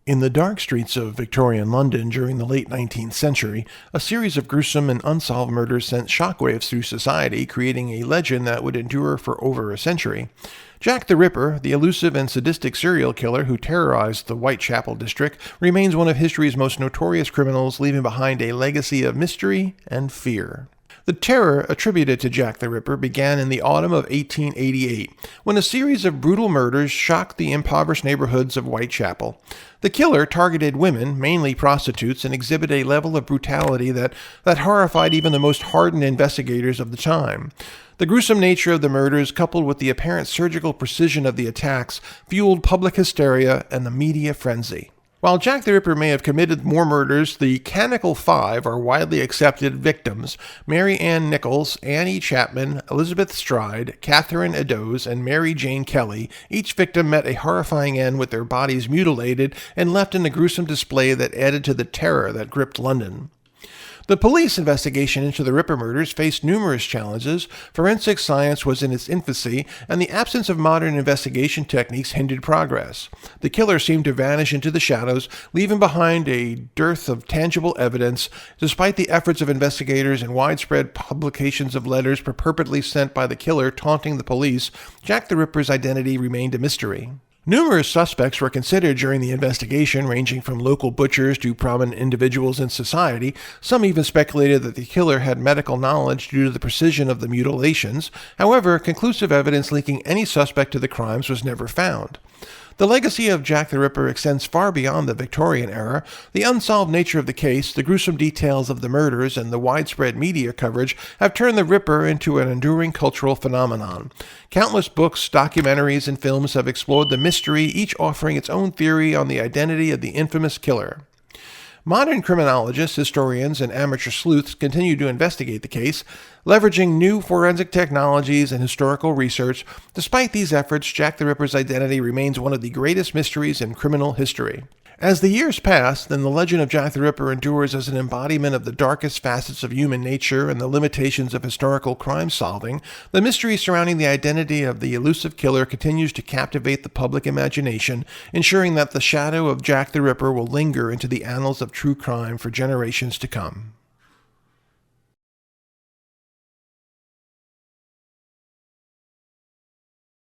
In the dark streets of Victorian London during the late 19th century, a series of gruesome and unsolved murders sent shockwaves through society, creating a legend that would endure for over a century. Jack the Ripper, the elusive and sadistic serial killer who terrorized the Whitechapel district, remains one of history's most notorious criminals, leaving behind a legacy of mystery and fear. The terror attributed to Jack the Ripper began in the autumn of 1888, when a series of brutal murders shocked the impoverished neighborhoods of Whitechapel. The killer targeted women, mainly prostitutes, and exhibited a level of brutality that horrified even the most hardened investigators of the time. The gruesome nature of the murders, coupled with the apparent surgical precision of the attacks, fueled public hysteria and the media frenzy. While Jack the Ripper may have committed more murders, the canonical five are widely accepted victims: Mary Ann Nichols, Annie Chapman, Elizabeth Stride, Catherine Eddowes, and Mary Jane Kelly. Each victim met a horrifying end with their bodies mutilated and left in a gruesome display that added to the terror that gripped London. The police investigation into the Ripper murders faced numerous challenges. Forensic science was in its infancy, and the absence of modern investigation techniques hindered progress. The killer seemed to vanish into the shadows, leaving behind a dearth of tangible evidence. Despite the efforts of investigators and widespread publications of letters purportedly sent by the killer taunting the police, Jack the Ripper's identity remained a mystery. Numerous suspects were considered during the investigation, ranging from local butchers to prominent individuals in society. Some even speculated that the killer had medical knowledge due to the precision of the mutilations. However, conclusive evidence linking any suspect to the crimes was never found. The legacy of Jack the Ripper extends far beyond the Victorian era. The unsolved nature of the case, the gruesome details of the murders, and the widespread media coverage have turned the Ripper into an enduring cultural phenomenon. Countless books, documentaries, and films have explored the mystery, each offering its own theory on the identity of the infamous killer. Modern criminologists, historians, and amateur sleuths continue to investigate the case, leveraging new forensic technologies and historical research. Despite these efforts, Jack the Ripper's identity remains one of the greatest mysteries in criminal history. As the years pass, then the legend of Jack the Ripper endures as an embodiment of the darkest facets of human nature and the limitations of historical crime solving. The mystery surrounding the identity of the elusive killer continues to captivate the public imagination, ensuring that the shadow of Jack the Ripper will linger into the annals of true crime for generations to come.